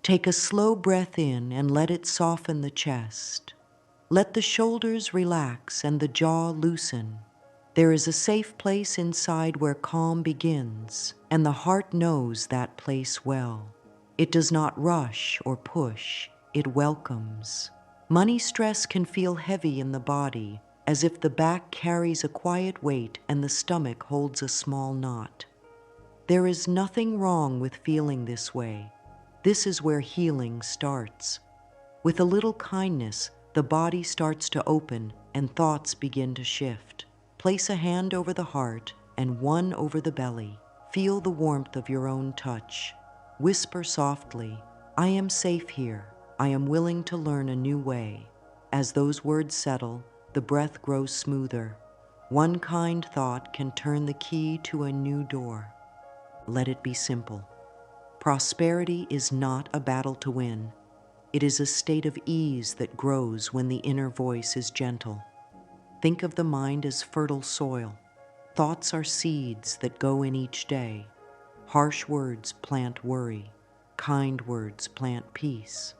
Take a slow breath in and let it soften the chest. Let the shoulders relax and the jaw loosen. There is a safe place inside where calm begins, and the heart knows that place well. It does not rush or push, it welcomes. Money stress can feel heavy in the body, as if the back carries a quiet weight and the stomach holds a small knot. There is nothing wrong with feeling this way. This is where healing starts. With a little kindness, the body starts to open and thoughts begin to shift. Place a hand over the heart and one over the belly. Feel the warmth of your own touch. Whisper softly, "I am safe here. I am willing to learn a new way." As those words settle, the breath grows smoother. One kind thought can turn the key to a new door. Let it be simple. Prosperity is not a battle to win. It is a state of ease that grows when the inner voice is gentle. Think of the mind as fertile soil. Thoughts are seeds that go in each day. Harsh words plant worry. Kind words plant peace.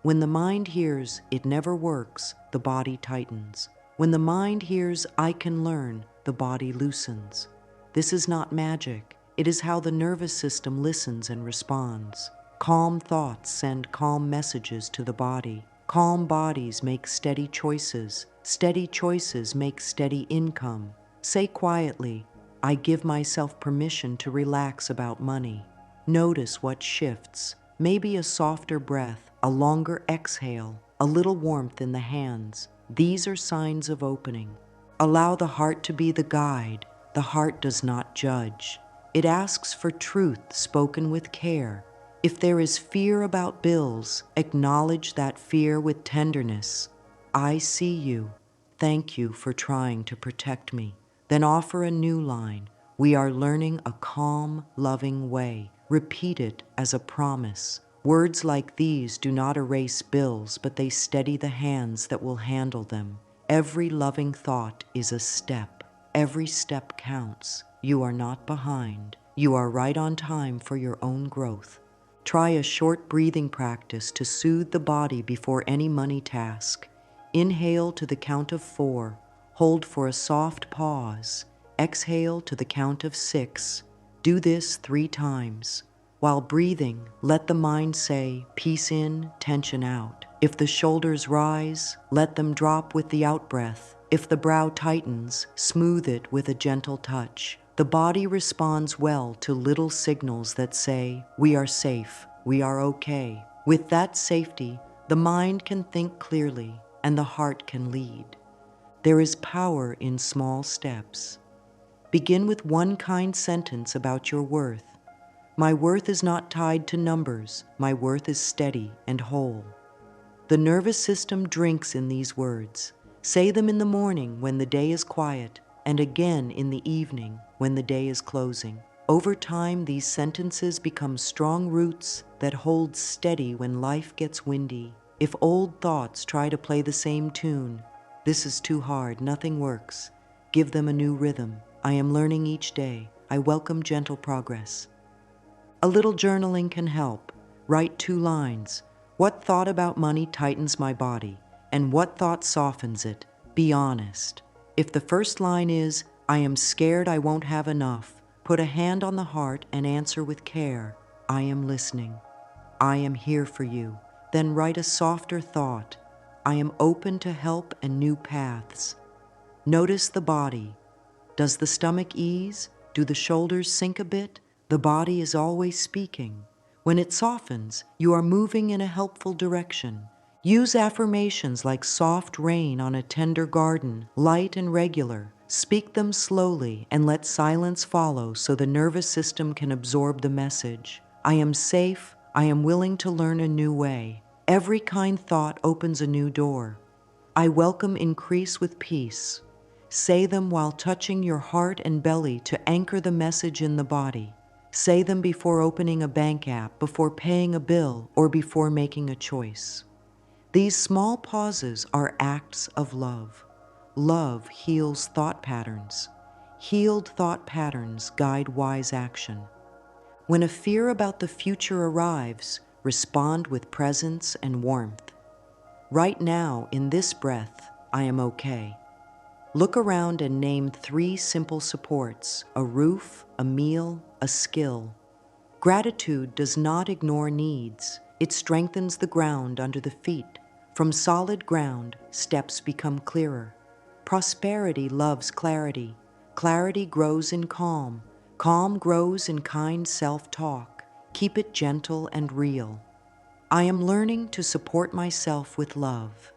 When the mind hears, "It never works," the body tightens. When the mind hears, "I can learn," the body loosens. This is not magic. It is how the nervous system listens and responds. Calm thoughts send calm messages to the body. Calm bodies make steady choices. Steady choices make steady income. Say quietly, "I give myself permission to relax about money." Notice what shifts. Maybe a softer breath, a longer exhale, a little warmth in the hands. These are signs of opening. Allow the heart to be the guide. The heart does not judge. It asks for truth spoken with care. If there is fear about bills, acknowledge that fear with tenderness. "I see you. Thank you for trying to protect me." Then offer a new line. "We are learning a calm, loving way." Repeat it as a promise. Words like these do not erase bills, but they steady the hands that will handle them. Every loving thought is a step. Every step counts. You are not behind. You are right on time for your own growth. Try a short breathing practice to soothe the body before any money task. Inhale to the count of 4. Hold for a soft pause. Exhale to the count of 6. Do this 3 times. While breathing, let the mind say, "Peace in, tension out." If the shoulders rise, let them drop with the out-breath. If the brow tightens, smooth it with a gentle touch. The body responds well to little signals that say, "We are safe, we are okay." With that safety, the mind can think clearly and the heart can lead. There is power in small steps. Begin with one kind sentence about your worth. "My worth is not tied to numbers. My worth is steady and whole." The nervous system drinks in these words. Say them in the morning when the day is quiet, and again in the evening when the day is closing. Over time, these sentences become strong roots that hold steady when life gets windy. If old thoughts try to play the same tune, "This is too hard, nothing works," give them a new rhythm. "I am learning each day. I welcome gentle progress." A little journaling can help. Write 2 lines. What thought about money tightens my body, and what thought softens it? Be honest. If the first line is, "I am scared I won't have enough," put a hand on the heart and answer with care, "I am listening. I am here for you." Then write a softer thought, "I am open to help and new paths." Notice the body. Does the stomach ease? Do the shoulders sink a bit? The body is always speaking. When it softens, you are moving in a helpful direction. Use affirmations like soft rain on a tender garden, light and regular. Speak them slowly and let silence follow so the nervous system can absorb the message. "I am safe. I am willing to learn a new way." Every kind thought opens a new door. "I welcome increase with peace." Say them while touching your heart and belly to anchor the message in the body. Say them before opening a bank app, before paying a bill, or before making a choice. These small pauses are acts of love. Love heals thought patterns. Healed thought patterns guide wise action. When a fear about the future arrives, respond with presence and warmth. Right now, in this breath, I am okay. Look around and name 3 simple supports: a roof, a meal, a skill. Gratitude does not ignore needs. It strengthens the ground under the feet. From solid ground, steps become clearer. Prosperity loves clarity. Clarity grows in calm. Calm grows in kind self-talk. Keep it gentle and real. I am learning to support myself with love.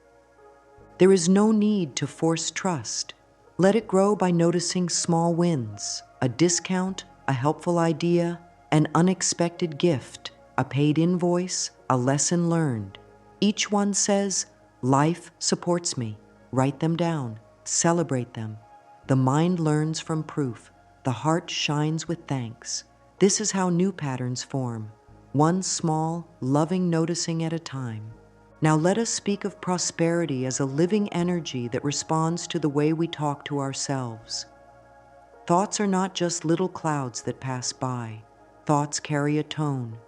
There is no need to force trust. Let it grow by noticing small wins: a discount, a helpful idea, an unexpected gift, a paid invoice, a lesson learned. Each one says, "Life supports me." Write them down. Celebrate them. The mind learns from proof. The heart shines with thanks. This is how new patterns form, one small, loving noticing at a time. Now let us speak of prosperity as a living energy that responds to the way we talk to ourselves. Thoughts are not just little clouds that pass by. Thoughts carry a tone.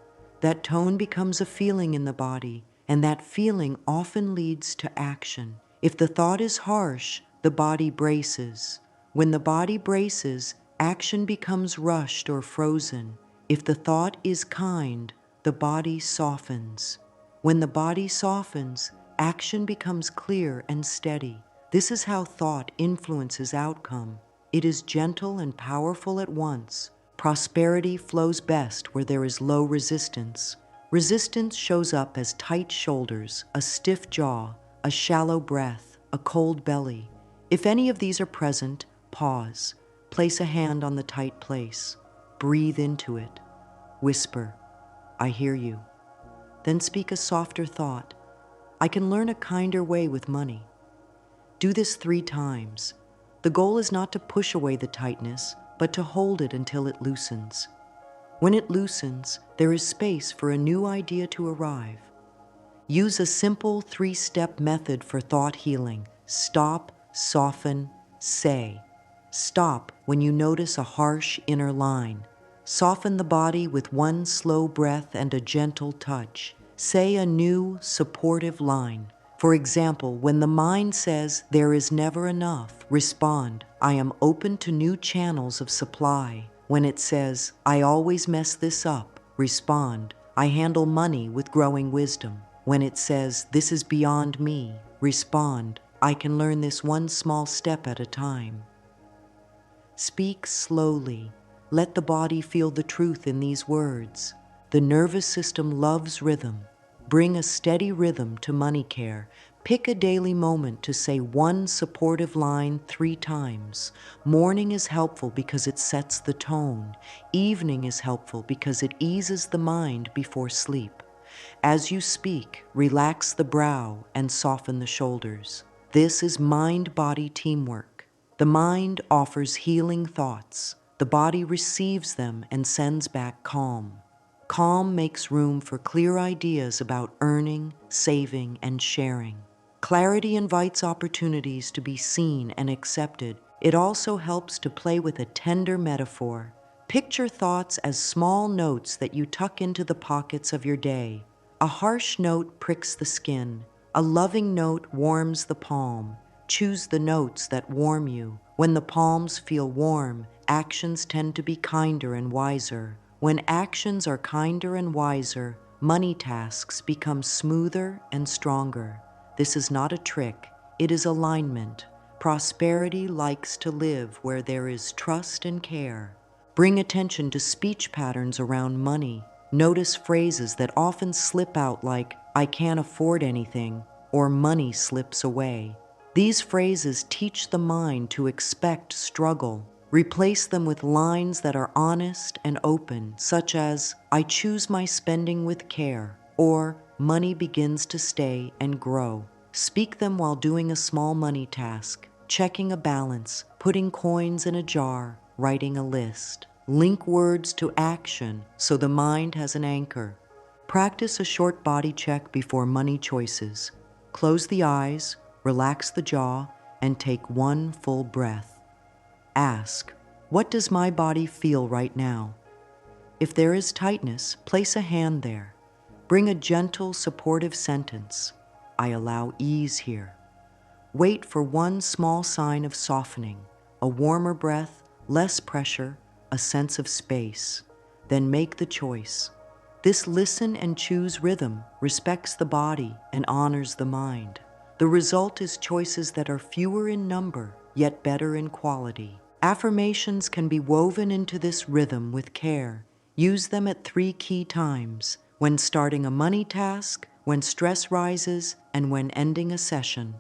That tone becomes a feeling in the body, and that feeling often leads to action. If the thought is harsh, the body braces. When the body braces, action becomes rushed or frozen. If the thought is kind, the body softens. When the body softens, action becomes clear and steady. This is how thought influences outcome. It is gentle and powerful at once. Prosperity flows best where there is low resistance. Resistance shows up as tight shoulders, a stiff jaw, a shallow breath, a cold belly. If any of these are present, pause. Place a hand on the tight place. Breathe into it. Whisper, "I hear you." Then speak a softer thought. "I can learn a kinder way with money." Do this 3 times. The goal is not to push away the tightness, but to hold it until it loosens. When it loosens, there is space for a new idea to arrive. Use a simple 3-step method for thought healing. Stop, soften, say. Stop when you notice a harsh inner line. Soften the body with 1 slow breath and a gentle touch. Say a new, supportive line. For example, when the mind says, "There is never enough," respond, "I am open to new channels of supply." When it says, "I always mess this up," respond, "I handle money with growing wisdom." When it says, "This is beyond me," respond, "I can learn this 1 small step at a time." Speak slowly. Let the body feel the truth in these words. The nervous system loves rhythm. Bring a steady rhythm to money care. Pick a daily moment to say 1 supportive line 3 times. Morning is helpful because it sets the tone. Evening is helpful because it eases the mind before sleep. As you speak, relax the brow and soften the shoulders. This is mind-body teamwork. The mind offers healing thoughts. The body receives them and sends back calm. Calm makes room for clear ideas about earning, saving, and sharing. Clarity invites opportunities to be seen and accepted. It also helps to play with a tender metaphor. Picture thoughts as small notes that you tuck into the pockets of your day. A harsh note pricks the skin. A loving note warms the palm. Choose the notes that warm you. When the palms feel warm, actions tend to be kinder and wiser. When actions are kinder and wiser, money tasks become smoother and stronger. This is not a trick, it is alignment. Prosperity likes to live where there is trust and care. Bring attention to speech patterns around money. Notice phrases that often slip out like, "I can't afford anything," or "money slips away." These phrases teach the mind to expect struggle. Replace them with lines that are honest and open, such as, "I choose my spending with care," or "Money begins to stay and grow." Speak them while doing a small money task, checking a balance, putting coins in a jar, writing a list. Link words to action so the mind has an anchor. Practice a short body check before money choices. Close the eyes, relax the jaw, and take 1 full breath. Ask, "What does my body feel right now?" If there is tightness, place a hand there. Bring a gentle, supportive sentence. I allow ease here. Wait for one small sign of softening, a warmer breath, less pressure, a sense of space. Then make the choice. This listen and choose rhythm respects the body and honors the mind. The result is choices that are fewer in number, yet better in quality. Affirmations can be woven into this rhythm with care. Use them at 3 key times: when starting a money task, when stress rises, and when ending a session.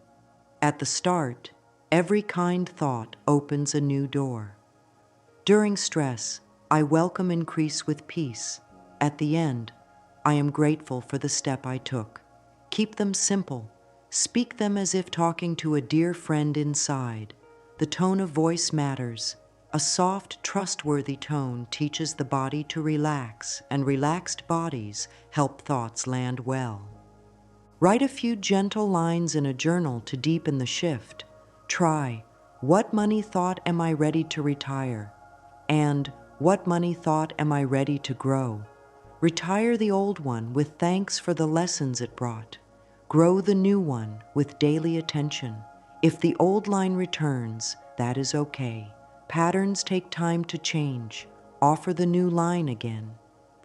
At the start, every kind thought opens a new door. During stress, I welcome increase with peace. At the end, I am grateful for the step I took. Keep them simple. Speak them as if talking to a dear friend inside. The tone of voice matters. A soft, trustworthy tone teaches the body to relax, and relaxed bodies help thoughts land well. Write a few gentle lines in a journal to deepen the shift. Try, what money thought am I ready to retire? And what money thought am I ready to grow? Retire the old one with thanks for the lessons it brought. Grow the new one with daily attention. If the old line returns, that is okay. Patterns take time to change. Offer the new line again.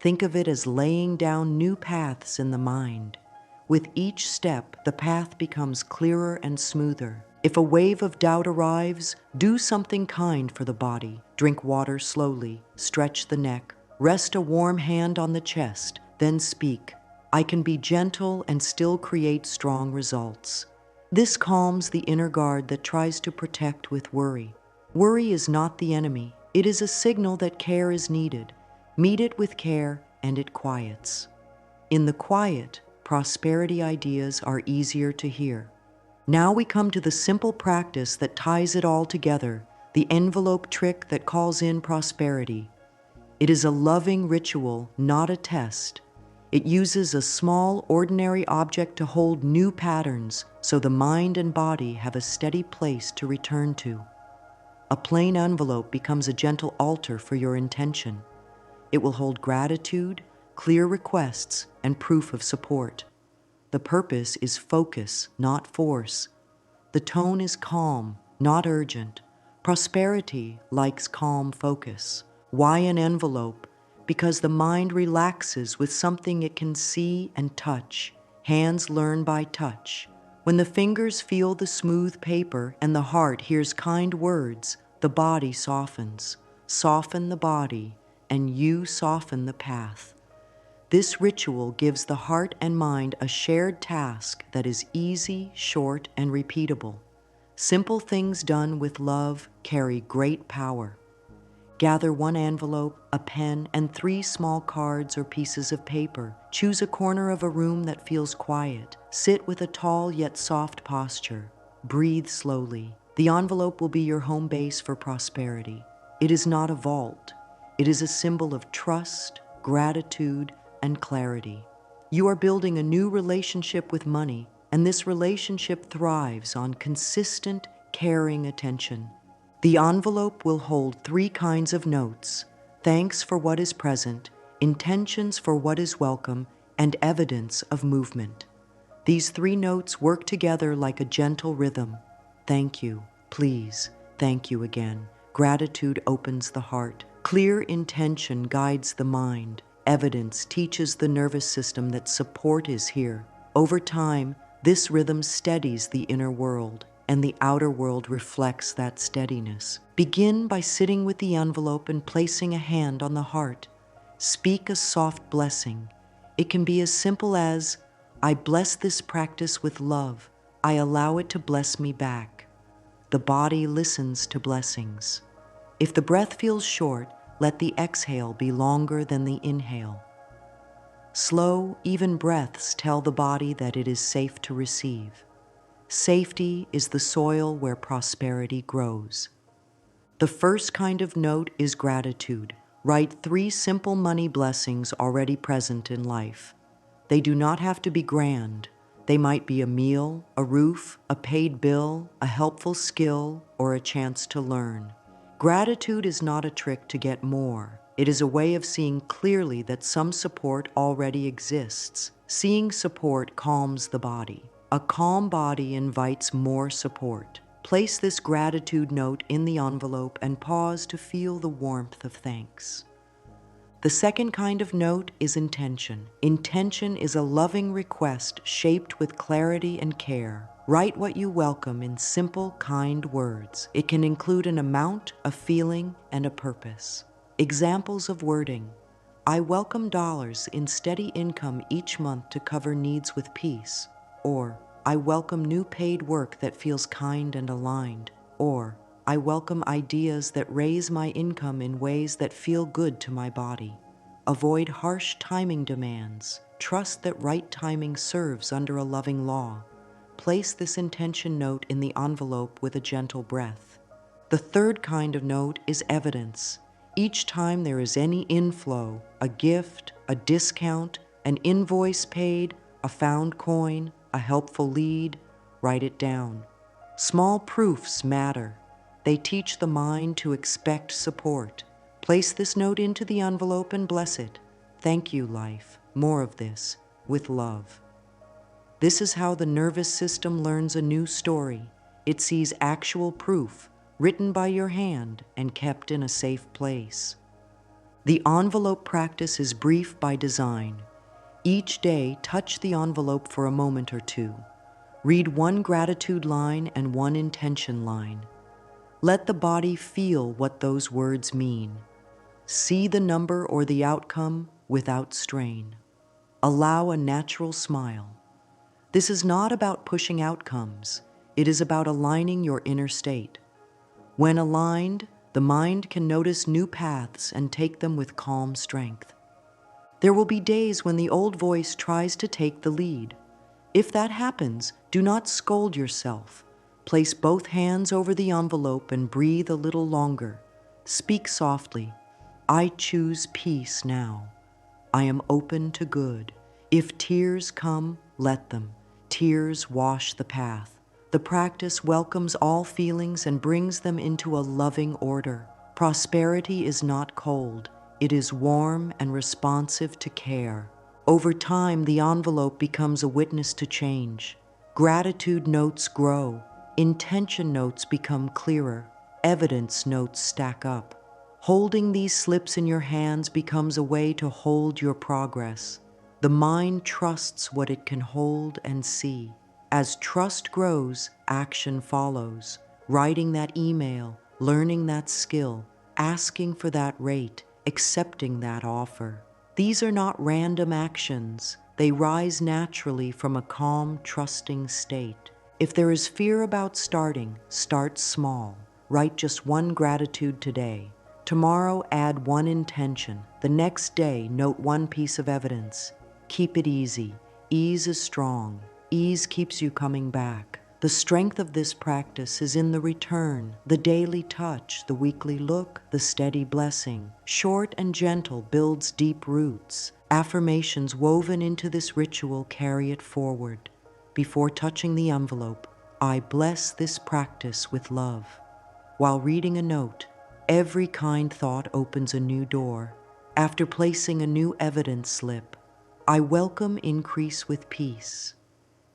Think of it as laying down new paths in the mind. With each step, the path becomes clearer and smoother. If a wave of doubt arrives, do something kind for the body. Drink water slowly, stretch the neck, rest a warm hand on the chest, then speak. I can be gentle and still create strong results. This calms the inner guard that tries to protect with worry. Worry is not the enemy. It is a signal that care is needed. Meet it with care and it quiets. In the quiet, prosperity ideas are easier to hear. Now we come to the simple practice that ties it all together, the envelope trick that calls in prosperity. It is a loving ritual, not a test. It uses a small, ordinary object to hold new patterns so the mind and body have a steady place to return to. A plain envelope becomes a gentle altar for your intention. It will hold gratitude, clear requests, and proof of support. The purpose is focus, not force. The tone is calm, not urgent. Prosperity likes calm focus. Why an envelope? Because the mind relaxes with something it can see and touch. Hands learn by touch. When the fingers feel the smooth paper and the heart hears kind words, the body softens. Soften the body, and you soften the path. This ritual gives the heart and mind a shared task that is easy, short, and repeatable. Simple things done with love carry great power. Gather one envelope, a pen, and 3 small cards or pieces of paper. Choose a corner of a room that feels quiet. Sit with a tall yet soft posture. Breathe slowly. The envelope will be your home base for prosperity. It is not a vault. It is a symbol of trust, gratitude, and clarity. You are building a new relationship with money, and this relationship thrives on consistent, caring attention. The envelope will hold 3 kinds of notes: thanks for what is present, intentions for what is welcome, and evidence of movement. These 3 notes work together like a gentle rhythm. Thank you, please, thank you again. Gratitude opens the heart. Clear intention guides the mind. Evidence teaches the nervous system that support is here. Over time, this rhythm steadies the inner world, and the outer world reflects that steadiness. Begin by sitting with the envelope and placing a hand on the heart. Speak a soft blessing. It can be as simple as, I bless this practice with love. I allow it to bless me back. The body listens to blessings. If the breath feels short, let the exhale be longer than the inhale. Slow, even breaths tell the body that it is safe to receive. Safety is the soil where prosperity grows. The first kind of note is gratitude. Write 3 simple money blessings already present in life. They do not have to be grand. They might be a meal, a roof, a paid bill, a helpful skill, or a chance to learn. Gratitude is not a trick to get more. It is a way of seeing clearly that some support already exists. Seeing support calms the body. A calm body invites more support. Place this gratitude note in the envelope and pause to feel the warmth of thanks. The second kind of note is intention. Intention is a loving request shaped with clarity and care. Write what you welcome in simple, kind words. It can include an amount, a feeling, and a purpose. Examples of wording: I welcome dollars in steady income each month to cover needs with peace. Or, I welcome new paid work that feels kind and aligned. Or, I welcome ideas that raise my income in ways that feel good to my body. Avoid harsh timing demands. Trust that right timing serves under a loving law. Place this intention note in the envelope with a gentle breath. The third kind of note is evidence. Each time there is any inflow, a gift, a discount, an invoice paid, a found coin, a helpful lead, write it down. Small proofs matter. They teach the mind to expect support. Place this note into the envelope and bless it. Thank you, life. More of this, with love. This is how the nervous system learns a new story. It sees actual proof, written by your hand and kept in a safe place. The envelope practice is brief by design. Each day, touch the envelope for a moment or two. Read one gratitude line and one intention line. Let the body feel what those words mean. See the number or the outcome without strain. Allow a natural smile. This is not about pushing outcomes. It is about aligning your inner state. When aligned, the mind can notice new paths and take them with calm strength. There will be days when the old voice tries to take the lead. If that happens, do not scold yourself. Place both hands over the envelope and breathe a little longer. Speak softly. I choose peace now. I am open to good. If tears come, let them. Tears wash the path. The practice welcomes all feelings and brings them into a loving order. Prosperity is not cold. It is warm and responsive to care. Over time, the envelope becomes a witness to change. Gratitude notes grow. Intention notes become clearer. Evidence notes stack up. Holding these slips in your hands becomes a way to hold your progress. The mind trusts what it can hold and see. As trust grows, action follows. Writing that email, learning that skill, asking for that rate, accepting that offer. These are not random actions. They rise naturally from a calm, trusting state. If there is fear about starting, start small. Write just one gratitude today. Tomorrow, add one intention. The next day, note one piece of evidence. Keep it easy. Ease is strong. Ease keeps you coming back. The strength of this practice is in the return, the daily touch, the weekly look, the steady blessing. Short and gentle builds deep roots. Affirmations woven into this ritual carry it forward. Before touching the envelope, I bless this practice with love. While reading a note, every kind thought opens a new door. After placing a new evidence slip, I welcome increase with peace.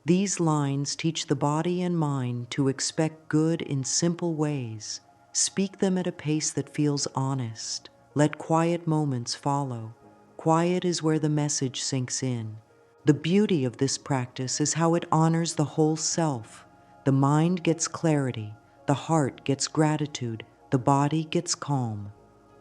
These lines teach the body and mind to expect good in simple ways. Speak them at a pace that feels honest. Let quiet moments follow. Quiet is where the message sinks in. The beauty of this practice is how it honors the whole self. The mind gets clarity, the heart gets gratitude, the body gets calm.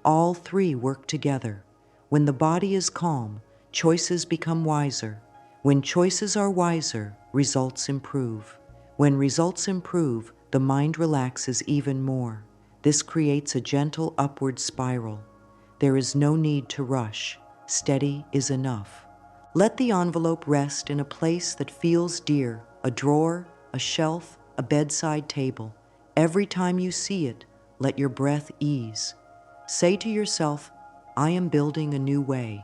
All three work together. When the body is calm, choices become wiser. When choices are wiser, results improve. When results improve, the mind relaxes even more. This creates a gentle upward spiral. There is no need to rush. Steady is enough. Let the envelope rest in a place that feels dear, a drawer, a shelf, a bedside table. Every time you see it, let your breath ease. Say to yourself, I am building a new way.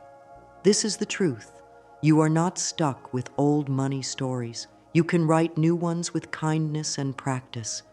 This is the truth. You are not stuck with old money stories. You can write new ones with kindness and practice.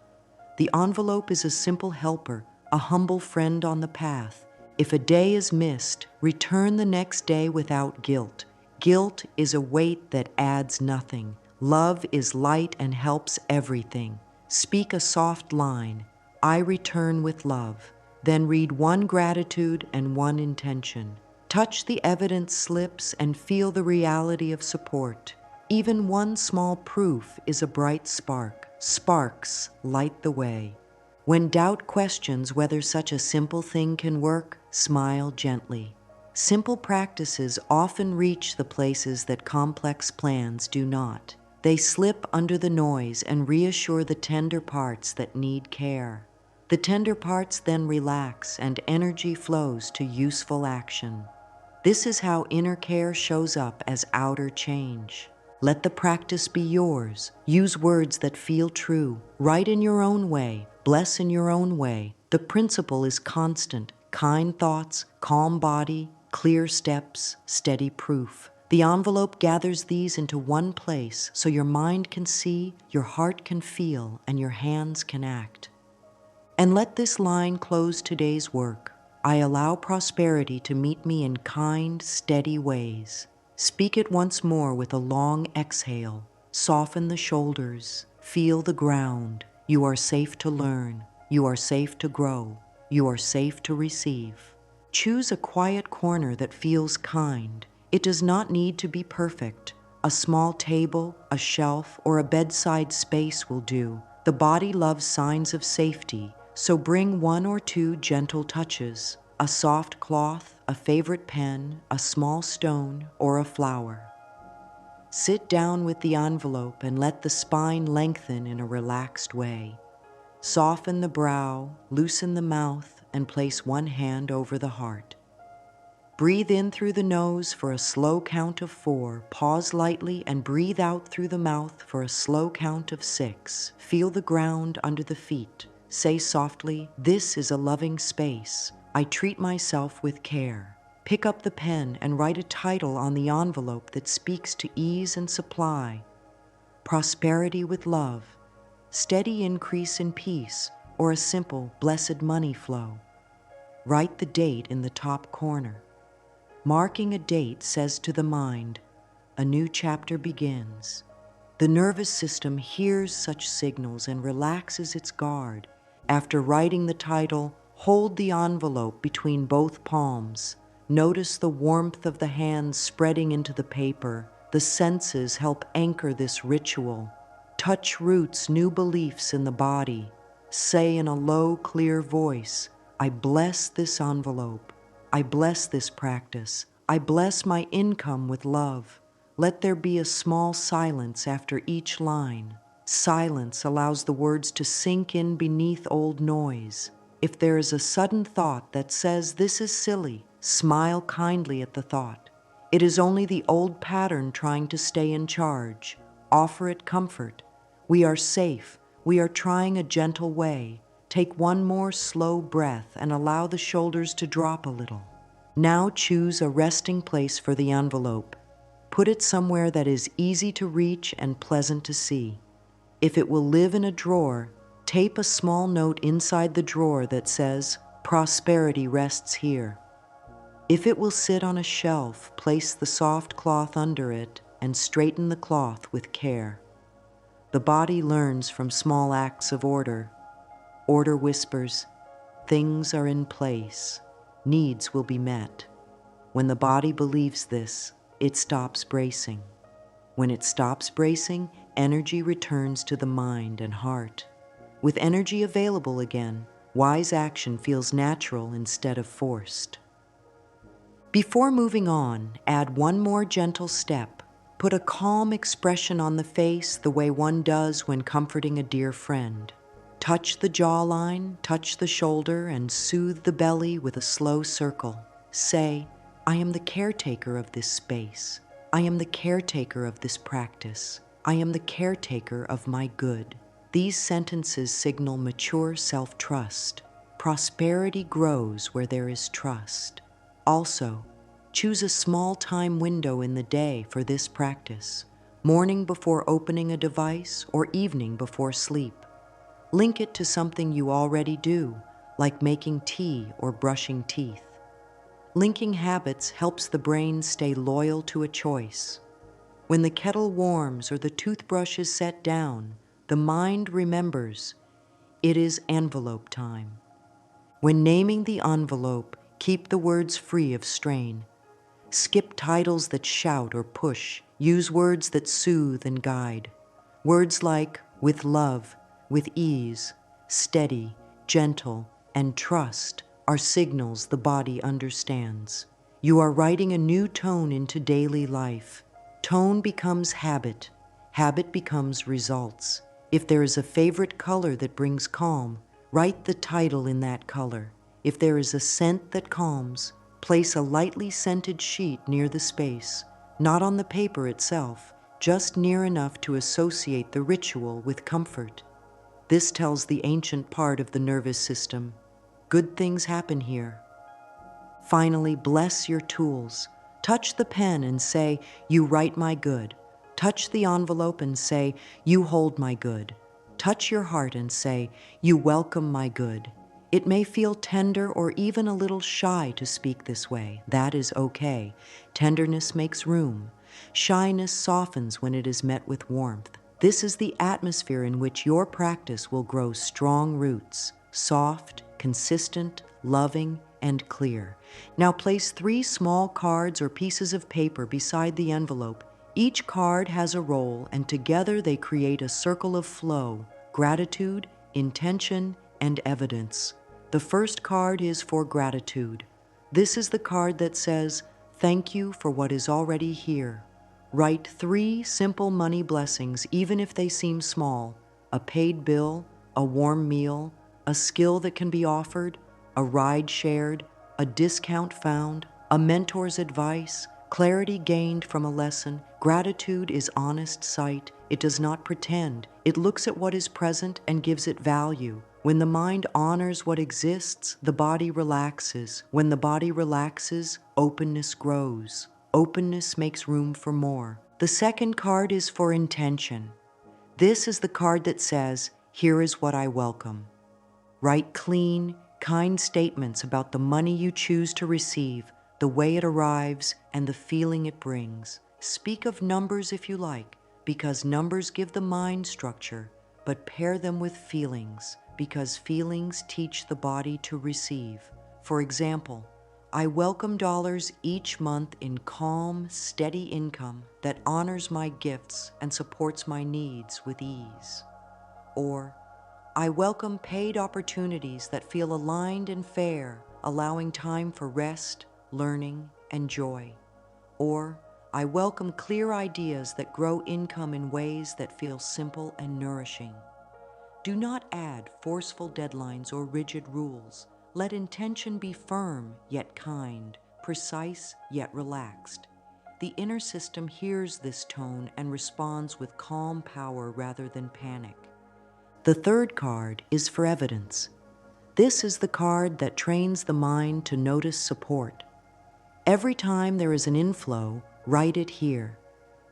The envelope is a simple helper, a humble friend on the path. If a day is missed, return the next day without guilt. Guilt is a weight that adds nothing. Love is light and helps everything. Speak a soft line, I return with love. Then read one gratitude and one intention. Touch the evidence slips and feel the reality of support. Even one small proof is a bright spark. Sparks light the way. When doubt questions whether such a simple thing can work, smile gently. Simple practices often reach the places that complex plans do not. They slip under the noise and reassure the tender parts that need care. The tender parts then relax and energy flows to useful action. This is how inner care shows up as outer change. Let the practice be yours. Use words that feel true. Write in your own way. Bless in your own way. The principle is constant. Kind thoughts, calm body, clear steps, steady proof. The envelope gathers these into one place so your mind can see, your heart can feel, and your hands can act. And let this line close today's work. I allow prosperity to meet me in kind, steady ways. Speak it once more with a long exhale. Soften the shoulders. Feel the ground. You are safe to learn. You are safe to grow. You are safe to receive. Choose a quiet corner that feels kind. It does not need to be perfect. A small table, a shelf, or a bedside space will do. The body loves signs of safety, so bring one or two gentle touches. A soft cloth, a favorite pen, a small stone, or a flower. Sit down with the envelope and let the spine lengthen in a relaxed way. Soften the brow, loosen the mouth, and place one hand over the heart. Breathe in through the nose for a slow count of 4. Pause lightly and breathe out through the mouth for a slow count of 6. Feel the ground under the feet. Say softly, this is a loving space. I treat myself with care. Pick up the pen and write a title on the envelope that speaks to ease and supply. Prosperity with love, steady increase in peace, or a simple blessed money flow. Write the date in the top corner. Marking a date says to the mind, a new chapter begins. The nervous system hears such signals and relaxes its guard. After writing the title, hold the envelope between both palms. Notice the warmth of the hands spreading into the paper. The senses help anchor this ritual. Touch roots new beliefs in the body. Say in a low, clear voice, I bless this envelope. I bless this practice. I bless my income with love. Let there be a small silence after each line. Silence allows the words to sink in beneath old noise. If there is a sudden thought that says this is silly, smile kindly at the thought. It is only the old pattern trying to stay in charge. Offer it comfort. We are safe. We are trying a gentle way. Take one more slow breath and allow the shoulders to drop a little. Now choose a resting place for the envelope. Put it somewhere that is easy to reach and pleasant to see. If it will live in a drawer, tape a small note inside the drawer that says, prosperity rests here. If it will sit on a shelf, place the soft cloth under it and straighten the cloth with care. The body learns from small acts of order. Order whispers, things are in place, needs will be met. When the body believes this, it stops bracing. When it stops bracing, energy returns to the mind and heart. With energy available again, wise action feels natural instead of forced. Before moving on, add one more gentle step. Put a calm expression on the face the way one does when comforting a dear friend. Touch the jawline, touch the shoulder, and soothe the belly with a slow circle. Say, I am the caretaker of this space. I am the caretaker of this practice. I am the caretaker of my good. These sentences signal mature self-trust. Prosperity grows where there is trust. Also, choose a small time window in the day for this practice, morning before opening a device or evening before sleep. Link it to something you already do, like making tea or brushing teeth. Linking habits helps the brain stay loyal to a choice. When the kettle warms or the toothbrush is set down, the mind remembers it is envelope time. When naming the envelope, keep the words free of strain. Skip titles that shout or push. Use words that soothe and guide. Words like with love, with ease, steady, gentle, and trust are signals the body understands. You are writing a new tone into daily life. Tone becomes habit. Habit becomes results. If there is a favorite color that brings calm, write the title in that color. If there is a scent that calms, place a lightly scented sheet near the space, not on the paper itself, just near enough to associate the ritual with comfort. This tells the ancient part of the nervous system, good things happen here. Finally, bless your tools. Touch the pen and say, you write my good. Touch the envelope and say, you hold my good. Touch your heart and say, you welcome my good. It may feel tender or even a little shy to speak this way. That is okay. Tenderness makes room. Shyness softens when it is met with warmth. This is the atmosphere in which your practice will grow strong roots, soft, consistent, loving, and clear. Now place 3 small cards or pieces of paper beside the envelope. Each card has a role, and together they create a circle of flow, gratitude, intention, and evidence. The first card is for gratitude. This is the card that says, thank you for what is already here. Write 3 simple money blessings, even if they seem small: a paid bill, a warm meal, a skill that can be offered, a ride shared, a discount found, a mentor's advice, clarity gained from a lesson. Gratitude is honest sight. It does not pretend. It looks at what is present and gives it value. When the mind honors what exists, the body relaxes. When the body relaxes, openness grows. Openness makes room for more. The second card is for intention. This is the card that says, here is what I welcome. Write clean, kind statements about the money you choose to receive, the way it arrives, and the feeling it brings. Speak of numbers if you like, because numbers give the mind structure, but pair them with feelings, because feelings teach the body to receive. For example, I welcome dollars each month in calm, steady income that honors my gifts and supports my needs with ease. Or, I welcome paid opportunities that feel aligned and fair, allowing time for rest, learning, and joy. Or, I welcome clear ideas that grow income in ways that feel simple and nourishing. Do not add forceful deadlines or rigid rules. Let intention be firm yet kind, precise yet relaxed. The inner system hears this tone and responds with calm power rather than panic. The third card is for evidence. This is the card that trains the mind to notice support. Every time there is an inflow, write it here.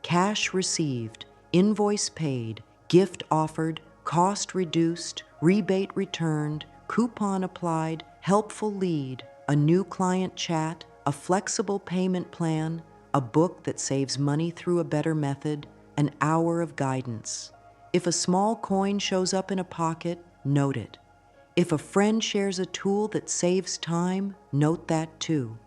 Cash received, invoice paid, gift offered, cost reduced, rebate returned, coupon applied, helpful lead, a new client chat, a flexible payment plan, a book that saves money through a better method, an hour of guidance. If a small coin shows up in a pocket, note it. If a friend shares a tool that saves time, note that too.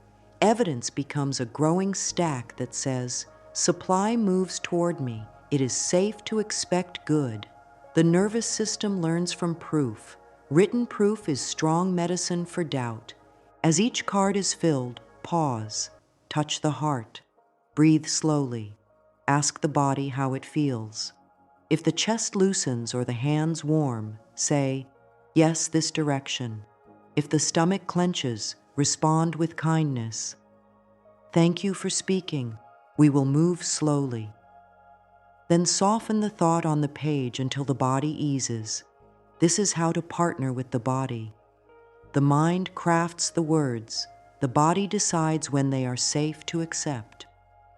Evidence becomes a growing stack that says, supply moves toward me. It is safe to expect good. The nervous system learns from proof. Written proof is strong medicine for doubt. As each card is filled, pause, touch the heart, breathe slowly, ask the body how it feels. If the chest loosens or the hands warm, say, yes, this direction. If the stomach clenches, respond with kindness. Thank you for speaking. We will move slowly. Then soften the thought on the page until the body eases. This is how to partner with the body. The mind crafts the words. The body decides when they are safe to accept.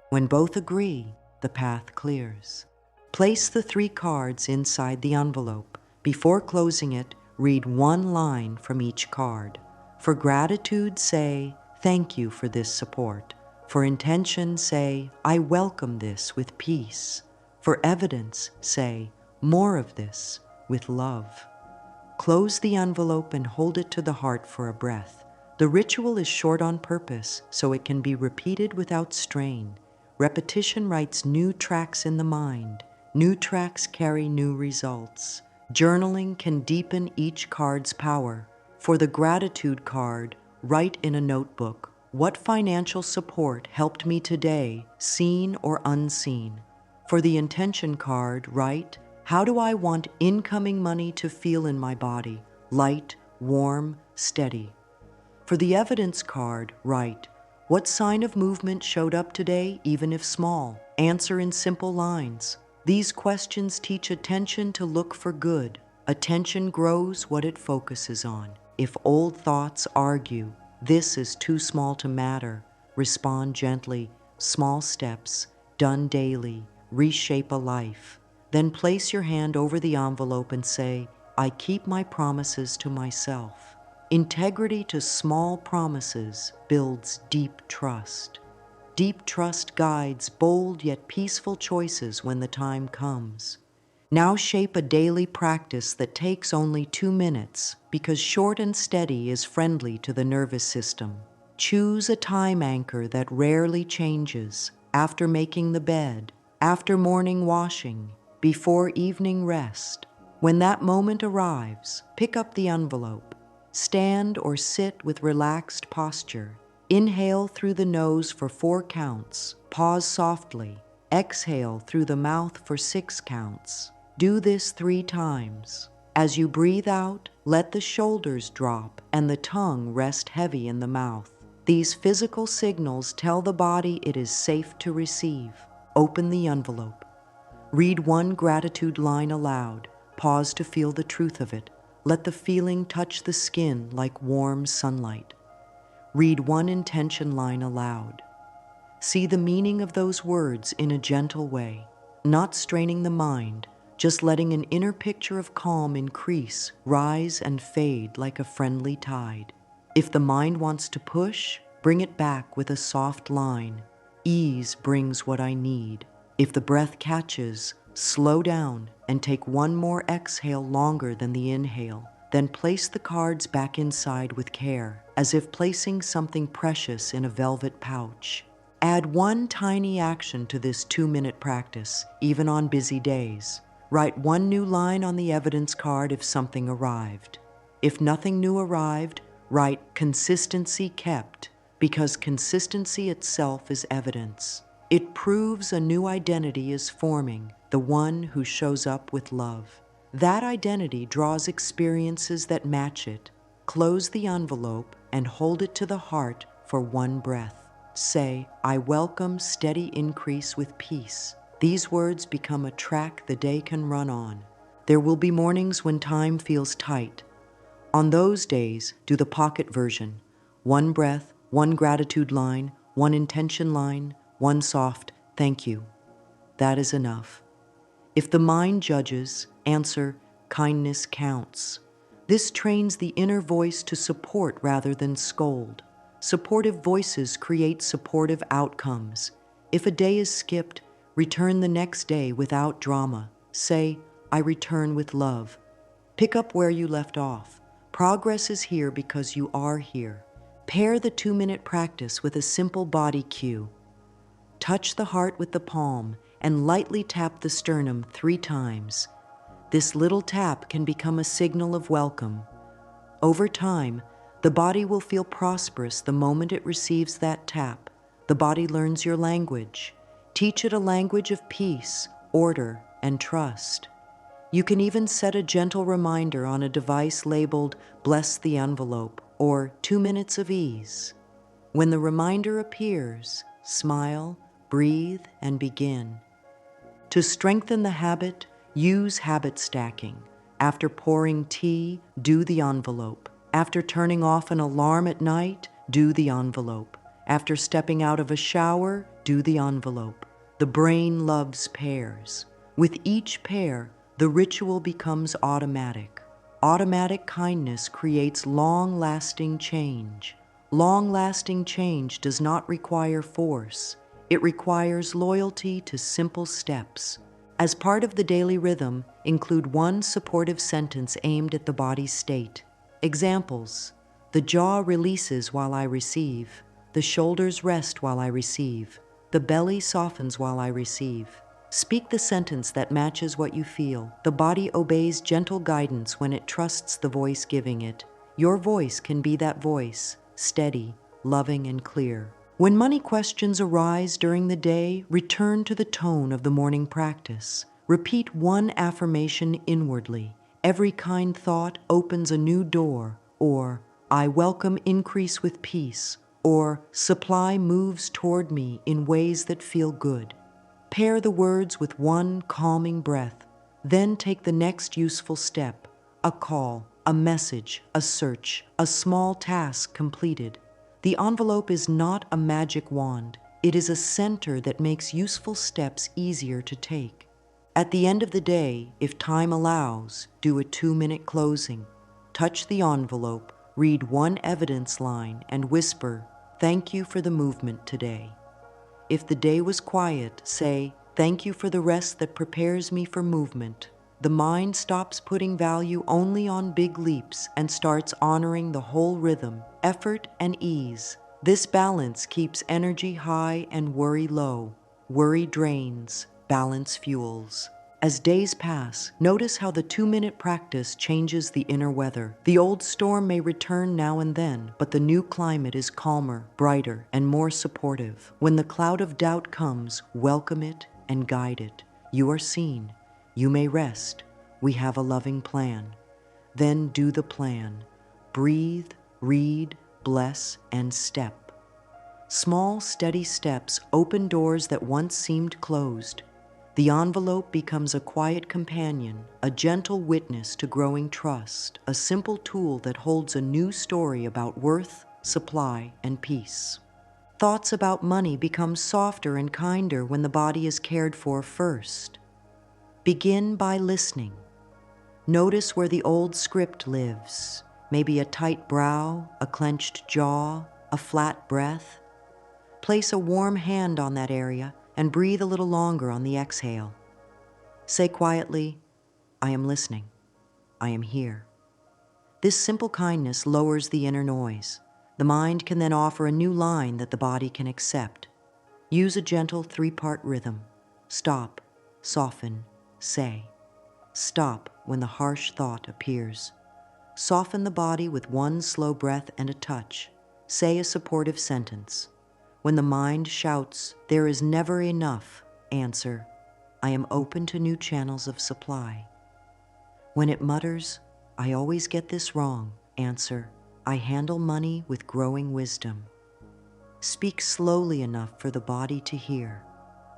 When both agree, the path clears. Place the 3 cards inside the envelope. Before closing it, read 1 line from each card. For gratitude, say, Thank you for this support. For intention, say, I welcome this with peace. For evidence, say, more of this with love. Close the envelope and hold it to the heart for a breath. The ritual is short on purpose, so it can be repeated without strain. Repetition writes new tracks in the mind. New tracks carry new results. Journaling can deepen each card's power. For the gratitude card, write in a notebook, what financial support helped me today, seen or unseen? For the intention card, write, how do I want incoming money to feel in my body? Light, warm, steady. For the evidence card, write, what sign of movement showed up today, even if small? Answer in simple lines. These questions teach attention to look for good. Attention grows what it focuses on. If old thoughts argue, this is too small to matter, respond gently, small steps, done daily, reshape a life. Then place your hand over the envelope and say, I keep my promises to myself. Integrity to small promises builds deep trust. Deep trust guides bold yet peaceful choices when the time comes. Now shape a daily practice that takes only 2 minutes, because short and steady is friendly to the nervous system. Choose a time anchor that rarely changes, after making the bed, after morning washing, before evening rest. When that moment arrives, pick up the envelope. Stand or sit with relaxed posture. Inhale through the nose for 4 counts. Pause softly. Exhale through the mouth for 6 counts. Do this 3 times. As you breathe out, let the shoulders drop and the tongue rest heavy in the mouth. These physical signals tell the body it is safe to receive. Open the envelope. Read one gratitude line aloud. Pause to feel the truth of it. Let the feeling touch the skin like warm sunlight. Read one intention line aloud. See the meaning of those words in a gentle way, not straining the mind, just letting an inner picture of calm increase, rise, and fade like a friendly tide. If the mind wants to push, bring it back with a soft line. Ease brings what I need. If the breath catches, slow down and take one more exhale longer than the inhale. Then place the cards back inside with care, as if placing something precious in a velvet pouch. Add one tiny action to this 2-minute practice, even on busy days. Write one new line on the evidence card if something arrived. If nothing new arrived, write consistency kept, because consistency itself is evidence. It proves a new identity is forming, the one who shows up with love. That identity draws experiences that match it. Close the envelope and hold it to the heart for one breath. Say, I welcome steady increase with peace. These words become a track the day can run on. There will be mornings when time feels tight. On those days, do the pocket version. One breath, one gratitude line, one intention line, one soft thank you. That is enough. If the mind judges, answer, kindness counts. This trains the inner voice to support rather than scold. Supportive voices create supportive outcomes. If a day is skipped, return the next day without drama. Say, I return with love. Pick up where you left off. Progress is here because you are here. Pair the 2-minute practice with a simple body cue. Touch the heart with the palm and lightly tap the sternum 3 times. This little tap can become a signal of welcome. Over time, the body will feel prosperous the moment it receives that tap. The body learns your language. Teach it a language of peace, order, and trust. You can even set a gentle reminder on a device labeled Bless the Envelope or 2 minutes of ease. When the reminder appears, smile, breathe, and begin. To strengthen the habit, use habit stacking. After pouring tea, do the envelope. After turning off an alarm at night, do the envelope. After stepping out of a shower, do the envelope. The brain loves pairs. With each pair, the ritual becomes automatic. Automatic kindness creates long-lasting change. Long-lasting change does not require force. It requires loyalty to simple steps. As part of the daily rhythm, include one supportive sentence aimed at the body's state. Examples: the jaw releases while I receive. The shoulders rest while I receive. The belly softens while I receive. Speak the sentence that matches what you feel. The body obeys gentle guidance when it trusts the voice giving it. Your voice can be that voice, steady, loving, and clear. When money questions arise during the day, return to the tone of the morning practice. Repeat one affirmation inwardly. Every kind thought opens a new door, or I welcome increase with peace, or supply moves toward me in ways that feel good. Pair the words with one calming breath, then take the next useful step: a call, a message, a search, a small task completed. The envelope is not a magic wand. It is a center that makes useful steps easier to take. At the end of the day, if time allows, do a 2-minute closing. Touch the envelope, read one evidence line, and whisper, "Thank you for the movement today." If the day was quiet, say, "Thank you for the rest that prepares me for movement." The mind stops putting value only on big leaps and starts honoring the whole rhythm, effort and ease. This balance keeps energy high and worry low. Worry drains, balance fuels. As days pass, notice how the 2-minute practice changes the inner weather. The old storm may return now and then, but the new climate is calmer, brighter, and more supportive. When the cloud of doubt comes, welcome it and guide it. You are seen. You may rest. We have a loving plan. Then do the plan. Breathe, read, bless, and step. Small, steady steps open doors that once seemed closed. The envelope becomes a quiet companion, a gentle witness to growing trust, a simple tool that holds a new story about worth, supply, and peace. Thoughts about money become softer and kinder when the body is cared for first. Begin by listening. Notice where the old script lives, maybe a tight brow, a clenched jaw, a flat breath. Place a warm hand on that area and breathe a little longer on the exhale. Say quietly, "I am listening. I am here." This simple kindness lowers the inner noise. The mind can then offer a new line that the body can accept. Use a gentle 3-part rhythm. Stop, soften, say. Stop when the harsh thought appears. Soften the body with one slow breath and a touch. Say a supportive sentence. When the mind shouts, "There is never enough," answer, "I am open to new channels of supply." When it mutters, "I always get this wrong," answer, "I handle money with growing wisdom." Speak slowly enough for the body to hear.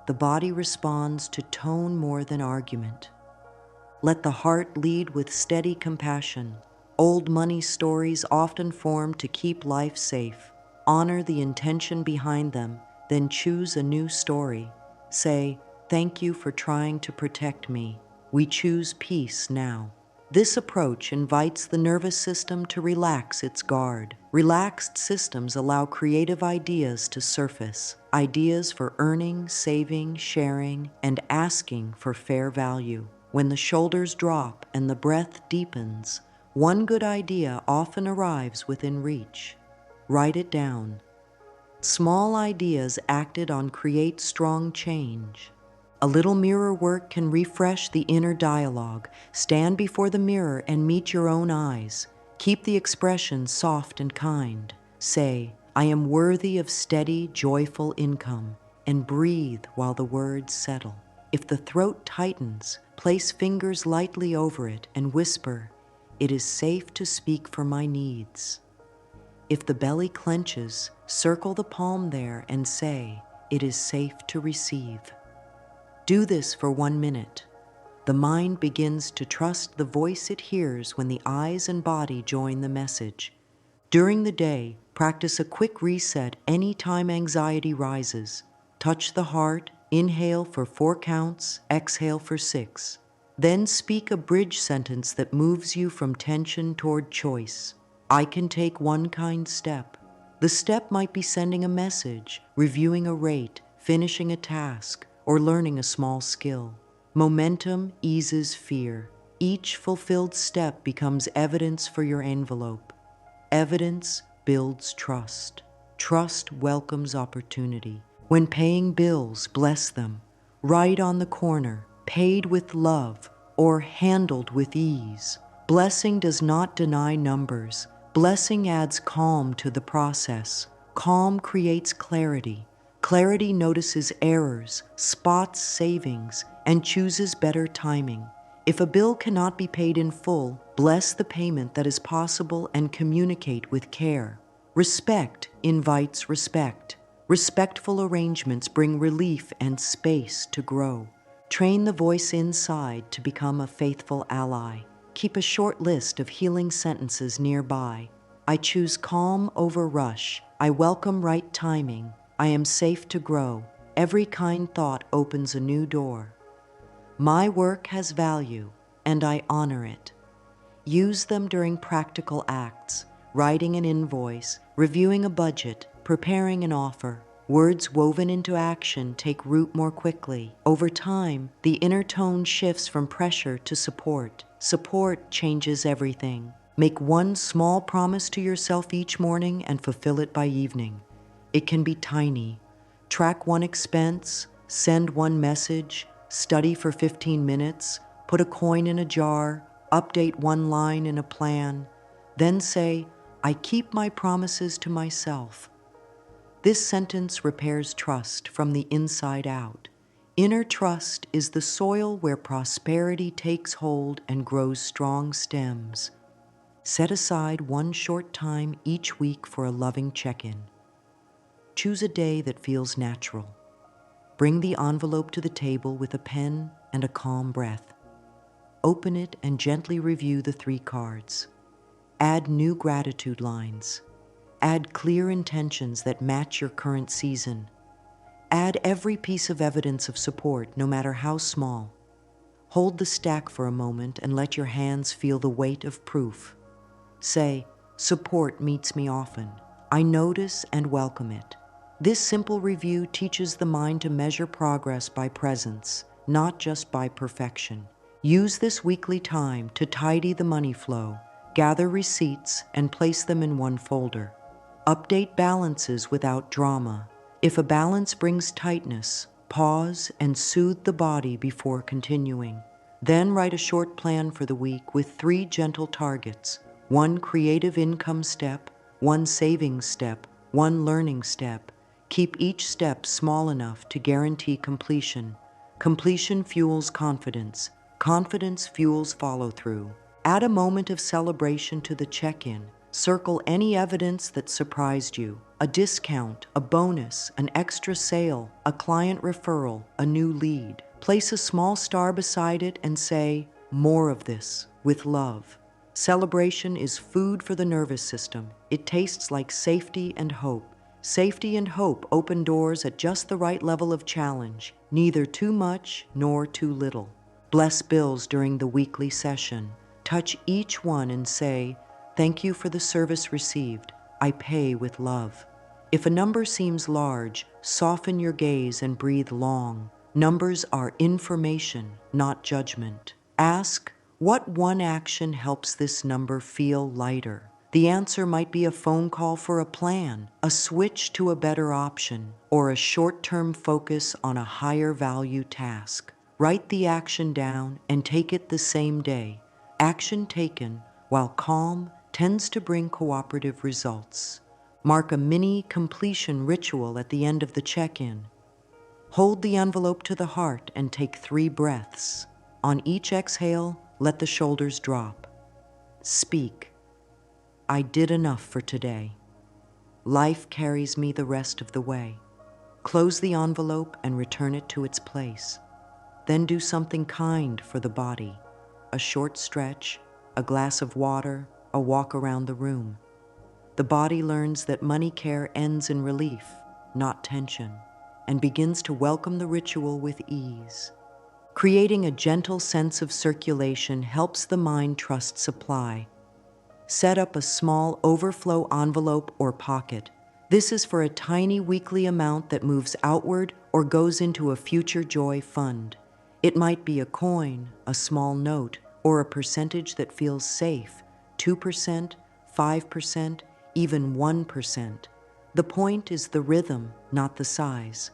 The body responds to tone more than argument. Let the heart lead with steady compassion. Old money stories often form to keep life safe. Honor the intention behind them, then choose a new story. Say, "Thank you for trying to protect me. We choose peace now." This approach invites the nervous system to relax its guard. Relaxed systems allow creative ideas to surface, ideas for earning, saving, sharing, and asking for fair value. When the shoulders drop and the breath deepens, one good idea often arrives within reach. Write it down. Small ideas acted on create strong change. A little mirror work can refresh the inner dialogue. Stand before the mirror and meet your own eyes. Keep the expression soft and kind. Say, "I am worthy of steady, joyful income," and breathe while the words settle. If the throat tightens, place fingers lightly over it and whisper, "It is safe to speak for my needs." If the belly clenches, circle the palm there and say, "It is safe to receive." Do this for 1 minute. The mind begins to trust the voice it hears when the eyes and body join the message. During the day, practice a quick reset anytime anxiety rises. Touch the heart, inhale for 4 counts, exhale for 6. Then speak a bridge sentence that moves you from tension toward choice. I can take one kind step. The step might be sending a message, reviewing a rate, finishing a task, or learning a small skill. Momentum eases fear. Each fulfilled step becomes evidence for your envelope. Evidence builds trust. Trust welcomes opportunity. When paying bills, bless them. Right on the corner, paid with love, or handled with ease. Blessing does not deny numbers. Blessing adds calm to the process. Calm creates clarity. Clarity notices errors, spots savings, and chooses better timing. If a bill cannot be paid in full, bless the payment that is possible and communicate with care. Respect invites respect. Respectful arrangements bring relief and space to grow. Train the voice inside to become a faithful ally. Keep a short list of healing sentences nearby. I choose calm over rush. I welcome right timing. I am safe to grow. Every kind thought opens a new door. My work has value, and I honor it. Use them during practical acts, writing an invoice, reviewing a budget, preparing an offer. Words woven into action take root more quickly. Over time, the inner tone shifts from pressure to support. Support changes everything. Make one small promise to yourself each morning and fulfill it by evening. It can be tiny. Track one expense, send one message, study for 15 minutes, put a coin in a jar, update one line in a plan, then say, I keep my promises to myself. This sentence repairs trust from the inside out. Inner trust is the soil where prosperity takes hold and grows strong stems. Set aside one short time each week for a loving check-in. Choose a day that feels natural. Bring the envelope to the table with a pen and a calm breath. Open it and gently review the 3 cards. Add new gratitude lines. Add clear intentions that match your current season. Add every piece of evidence of support, no matter how small. Hold the stack for a moment and let your hands feel the weight of proof. Say, support meets me often. I notice and welcome it. This simple review teaches the mind to measure progress by presence, not just by perfection. Use this weekly time to tidy the money flow, gather receipts, and place them in one folder. Update balances without drama. If a balance brings tightness, pause and soothe the body before continuing. Then write a short plan for the week with 3 gentle targets: 1 creative income step, 1 savings step, 1 learning step. Keep each step small enough to guarantee completion. Completion fuels confidence. Confidence fuels follow-through. Add a moment of celebration to the check-in. Circle any evidence that surprised you: a discount, a bonus, an extra sale, a client referral, a new lead. Place a small star beside it and say, more of this, with love. Celebration is food for the nervous system. It tastes like safety and hope. Safety and hope open doors at just the right level of challenge, neither too much nor too little. Bless bills during the weekly session. Touch each one and say, thank you for the service received. I pay with love. If a number seems large, soften your gaze and breathe long. Numbers are information, not judgment. Ask, what one action helps this number feel lighter? The answer might be a phone call for a plan, a switch to a better option, or a short-term focus on a higher value task. Write the action down and take it the same day. Action taken, while calm, tends to bring cooperative results. Mark a mini completion ritual at the end of the check-in. Hold the envelope to the heart and take 3 breaths. On each exhale, let the shoulders drop. Speak. I did enough for today. Life carries me the rest of the way. Close the envelope and return it to its place. Then do something kind for the body. A short stretch, a glass of water, a walk around the room. The body learns that money care ends in relief, not tension, and begins to welcome the ritual with ease. Creating a gentle sense of circulation helps the mind trust supply. Set up a small overflow envelope or pocket. This is for a tiny weekly amount that moves outward or goes into a future joy fund. It might be a coin, a small note, or a percentage that feels safe, 2%, 5%, even 1%. The point is the rhythm, not the size.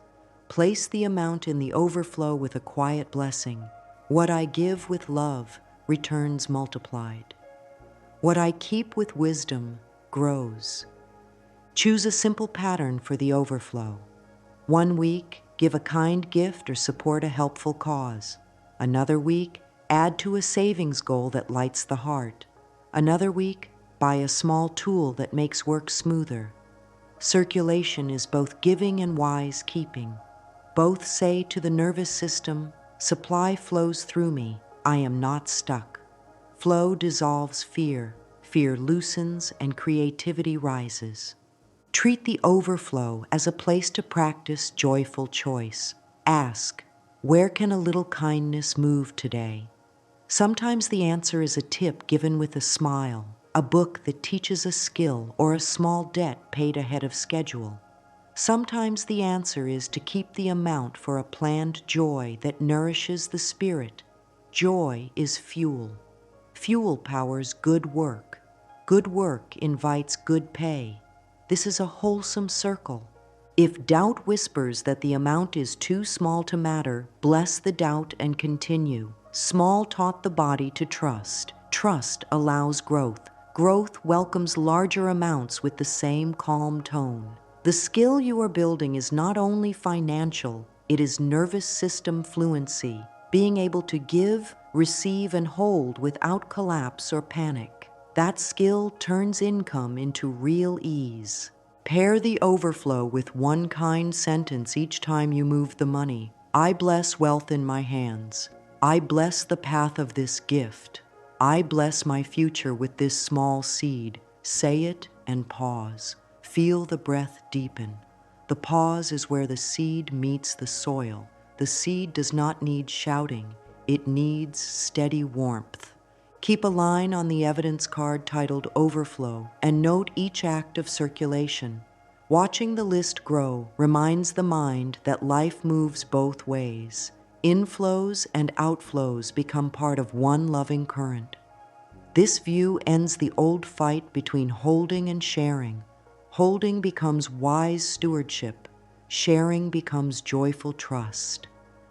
Place the amount in the overflow with a quiet blessing. What I give with love returns multiplied. What I keep with wisdom grows. Choose a simple pattern for the overflow. 1 week, give a kind gift or support a helpful cause. Another week, add to a savings goal that lights the heart. Another week, buy a small tool that makes work smoother. Circulation is both giving and wise keeping. Both say to the nervous system, supply flows through me, I am not stuck. Flow dissolves fear, fear loosens, and creativity rises. Treat the overflow as a place to practice joyful choice. Ask, where can a little kindness move today? Sometimes the answer is a tip given with a smile, a book that teaches a skill, or a small debt paid ahead of schedule. Sometimes the answer is to keep the amount for a planned joy that nourishes the spirit. Joy is fuel. Fuel powers good work. Good work invites good pay. This is a wholesome circle. If doubt whispers that the amount is too small to matter, bless the doubt and continue. Small taught the body to trust. Trust allows growth. Growth welcomes larger amounts with the same calm tone. The skill you are building is not only financial, it is nervous system fluency, being able to give, receive, and hold without collapse or panic. That skill turns income into real ease. Pair the overflow with one kind sentence each time you move the money. I bless wealth in my hands. I bless the path of this gift. I bless my future with this small seed. Say it and pause. Feel the breath deepen. The pause is where the seed meets the soil. The seed does not need shouting. It needs steady warmth. Keep a line on the evidence card titled Overflow and note each act of circulation. Watching the list grow reminds the mind that life moves both ways. Inflows and outflows become part of one loving current. This view ends the old fight between holding and sharing. Holding becomes wise stewardship. Sharing becomes joyful trust.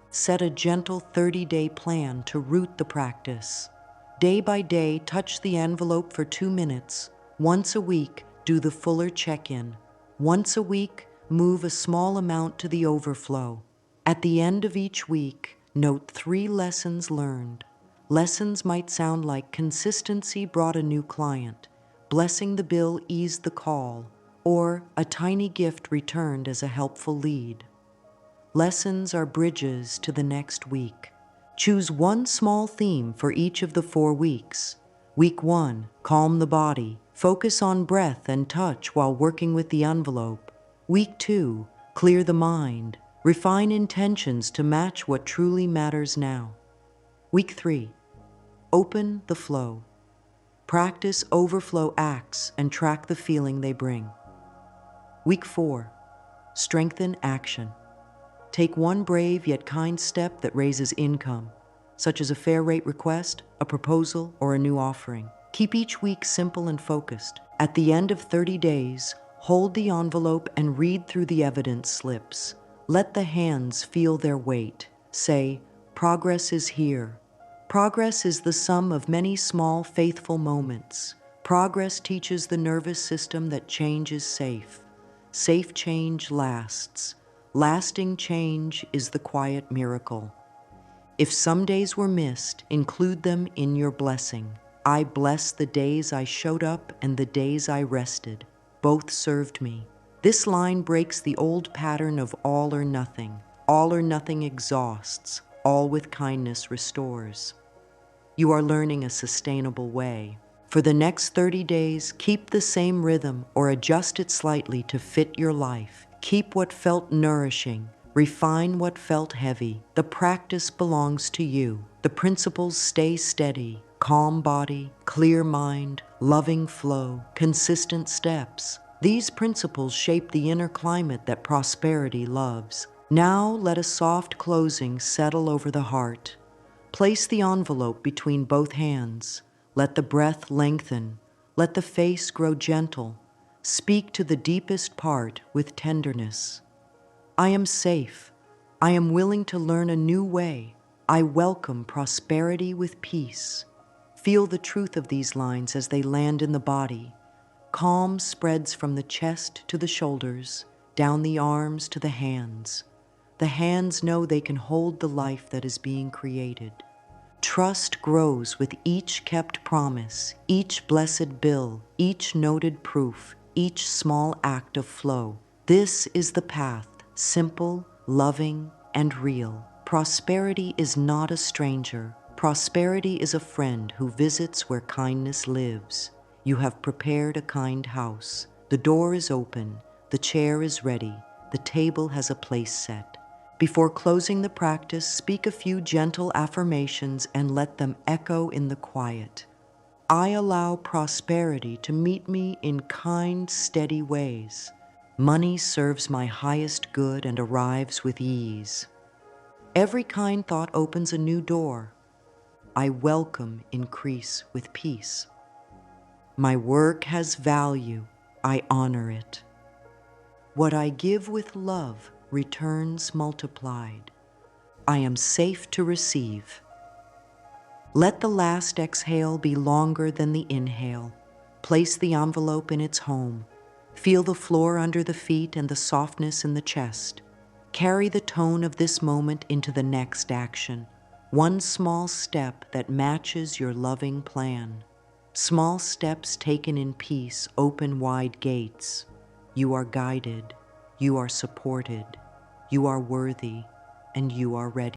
Set a gentle 30-day plan to root the practice. Day by day, touch the envelope for 2 minutes. Once a week, do the fuller check-in. Once a week, move a small amount to the overflow. At the end of each week, note 3 lessons learned. Lessons might sound like consistency brought a new client, blessing the bill eased the call, or a tiny gift returned as a helpful lead. Lessons are bridges to the next week. Choose one small theme for each of the 4 weeks. Week 1, calm the body. Focus on breath and touch while working with the envelope. Week 2, clear the mind. Refine intentions to match what truly matters now. Week 3, open the flow. Practice overflow acts and track the feeling they bring. Week 4, strengthen action. Take one brave yet kind step that raises income, such as a fair rate request, a proposal, or a new offering. Keep each week simple and focused. At the end of 30 days, hold the envelope and read through the evidence slips. Let the hands feel their weight. Say, progress is here. Progress is the sum of many small, faithful moments. Progress teaches the nervous system that change is safe. Safe change lasts. Lasting change is the quiet miracle. If some days were missed, include them in your blessing. I bless the days I showed up and the days I rested. Both served me. This line breaks the old pattern of all or nothing. All or nothing exhausts. All with kindness restores. You are learning a sustainable way. For the next 30 days, keep the same rhythm or adjust it slightly to fit your life. Keep what felt nourishing. Refine what felt heavy. The practice belongs to you. The principles stay steady. Calm body, clear mind, loving flow, consistent steps. These principles shape the inner climate that prosperity loves. Now let a soft closing settle over the heart. Place the envelope between both hands. Let the breath lengthen. Let the face grow gentle. Speak to the deepest part with tenderness. I am safe. I am willing to learn a new way. I welcome prosperity with peace. Feel the truth of these lines as they land in the body. Calm spreads from the chest to the shoulders, down the arms to the hands. The hands know they can hold the life that is being created. Trust grows with each kept promise, each blessed bill, each noted proof, each small act of flow. This is the path, simple, loving, and real. Prosperity is not a stranger. Prosperity is a friend who visits where kindness lives. You have prepared a kind house. The door is open, the chair is ready, the table has a place set. Before closing the practice, speak a few gentle affirmations and let them echo in the quiet. I allow prosperity to meet me in kind, steady ways. Money serves my highest good and arrives with ease. Every kind thought opens a new door. I welcome increase with peace. My work has value. I honor it. What I give with love returns multiplied. I am safe to receive. Let the last exhale be longer than the inhale. Place the envelope in its home. Feel the floor under the feet and the softness in the chest. Carry the tone of this moment into the next action. One small step that matches your loving plan. Small steps taken in peace open wide gates. You are guided, you are supported, you are worthy, and you are ready.